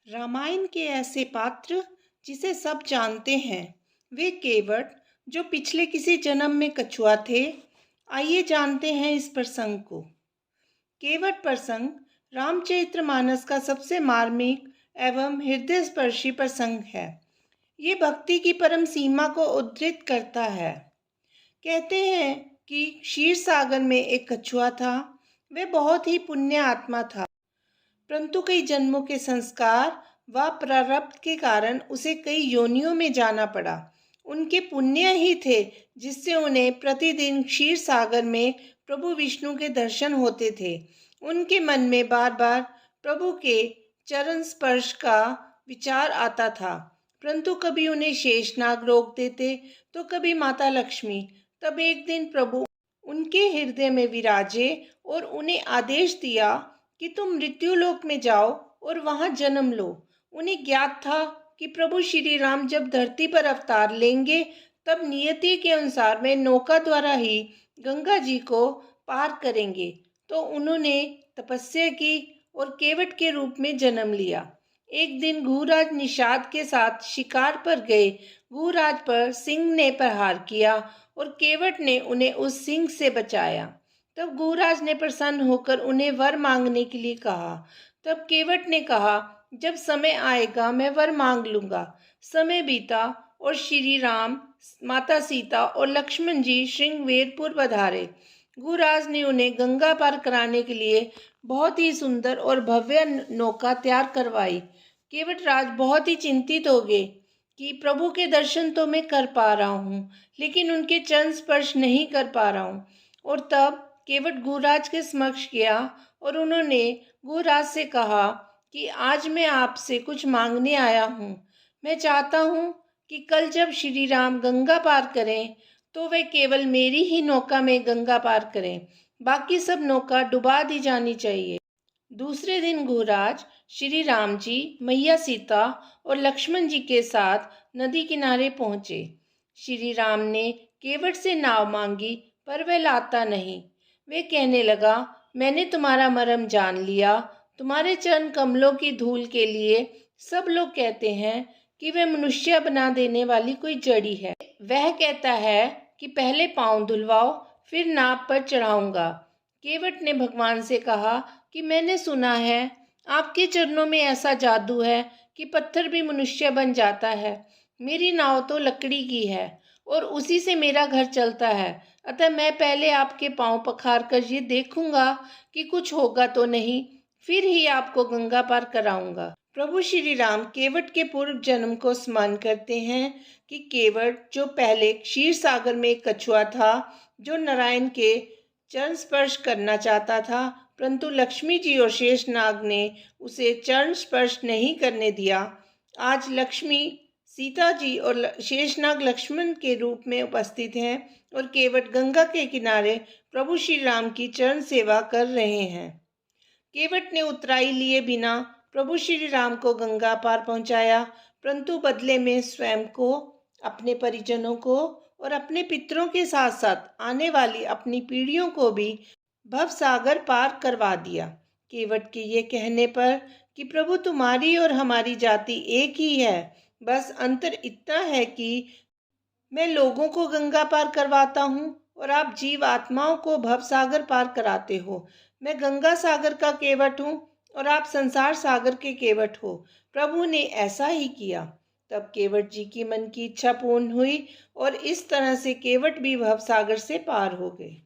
रामायण के ऐसे पात्र जिसे सब जानते हैं वे केवट जो पिछले किसी जन्म में कछुआ थे। आइए जानते हैं इस प्रसंग को। केवट प्रसंग रामचरितमानस का सबसे मार्मिक एवं हृदय स्पर्शी प्रसंग है। ये भक्ति की परम सीमा को उद्धृत करता है। कहते हैं कि क्षीर सागर में एक कछुआ था। वह बहुत ही पुण्य आत्मा था, परंतु कई जन्मों के संस्कार व प्रारब्ध के कारण उसे कई योनियों में जाना पड़ा। उनके पुण्य ही थे जिससे उन्हें प्रतिदिन क्षीर सागर में प्रभु विष्णु के दर्शन होते थे। उनके मन में बार बार प्रभु के चरण स्पर्श का विचार आता था, परंतु कभी उन्हें शेषनाग रोक देते तो कभी माता लक्ष्मी। तब एक दिन प्रभु उनके हृदय में विराजे और उन्हें आदेश दिया कि तुम मृत्युलोक में जाओ और वहां जन्म लो। उन्हें ज्ञात था कि प्रभु श्री राम जब धरती पर अवतार लेंगे तब नियति के अनुसार वे नौका द्वारा ही गंगा जी को पार करेंगे। तो उन्होंने तपस्या की और केवट के रूप में जन्म लिया। एक दिन घुराज निषाद के साथ शिकार पर गए। घुराज पर सिंह ने प्रहार किया और केवट ने उन्हें उस सिंह से बचाया। तब घुराज ने प्रसन्न होकर उन्हें वर मांगने के लिए कहा। तब केवट ने कहा, जब समय आएगा मैं वर मांग लूंगा। समय बीता और श्री राम, माता सीता और लक्ष्मण जी श्रृंगवेरपुर पधारे। घुराज ने उन्हें गंगा पार कराने के लिए बहुत ही सुंदर और भव्य नौका तैयार करवाई। केवट राज बहुत ही चिंतित हो गए कि प्रभु के दर्शन तो मैं कर पा रहा हूँ, लेकिन उनके चरण स्पर्श नहीं कर पा रहा हूँ। और तब केवट घुराज के समक्ष गया और उन्होंने घुराज से कहा कि आज मैं आपसे कुछ मांगने आया हूँ। मैं चाहता हूँ कि कल जब श्री राम गंगा पार करें तो वे केवल मेरी ही नौका में गंगा पार करें, बाकी सब नौका डुबा दी जानी चाहिए। दूसरे दिन घुराज श्री राम जी, मैया सीता और लक्ष्मण जी के साथ नदी किनारे पहुंचे। श्री राम ने केवट से नाव मांगी पर वह लाता नहीं। वे कहने लगा, मैंने तुम्हारा मर्म जान लिया। तुम्हारे चरण कमलों की धूल के लिए सब लोग कहते हैं कि वह मनुष्य बना देने वाली कोई जड़ी है। वह कहता है कि पहले पांव धुलवाओ फिर नाव पर चढ़ाऊंगा। केवट ने भगवान से कहा कि मैंने सुना है आपके चरणों में ऐसा जादू है कि पत्थर भी मनुष्य बन जाता है। मेरी नाव तो लकड़ी की है और उसी से मेरा घर चलता है, अतः मैं पहले आपके पांव पखार कर ये देखूंगा कि कुछ होगा तो नहीं, फिर ही आपको गंगा पार कराऊंगा। प्रभु श्री राम केवट के पूर्व जन्म को स्मरण करते हैं कि केवट जो पहले क्षीर सागर में एक कछुआ था जो नारायण के चरण स्पर्श करना चाहता था, परंतु लक्ष्मी जी और शेषनाग ने उसे चरण स्पर्श नहीं करने दिया। आज लक्ष्मी, सीता जी और शेषनाग लक्ष्मण के रूप में उपस्थित हैं और केवट गंगा के किनारे प्रभु श्री राम की चरण सेवा कर रहे हैं। केवट ने उतराई लिए बिना प्रभु श्री राम को गंगा पार पहुंचाया, परंतु बदले में स्वयं को, अपने परिजनों को और अपने पितरों के साथ साथ आने वाली अपनी पीढ़ियों को भी भव सागर पार करवा दिया। केवट के ये कहने पर कि प्रभु तुम्हारी और हमारी जाति एक ही है, बस अंतर इतना है कि मैं लोगों को गंगा पार करवाता हूँ और आप जीव आत्माओं को भव सागर पार कराते हो। मैं गंगा सागर का केवट हूँ और आप संसार सागर के केवट हो। प्रभु ने ऐसा ही किया। तब केवट जी की मन की इच्छा पूर्ण हुई और इस तरह से केवट भी भव सागर से पार हो गए।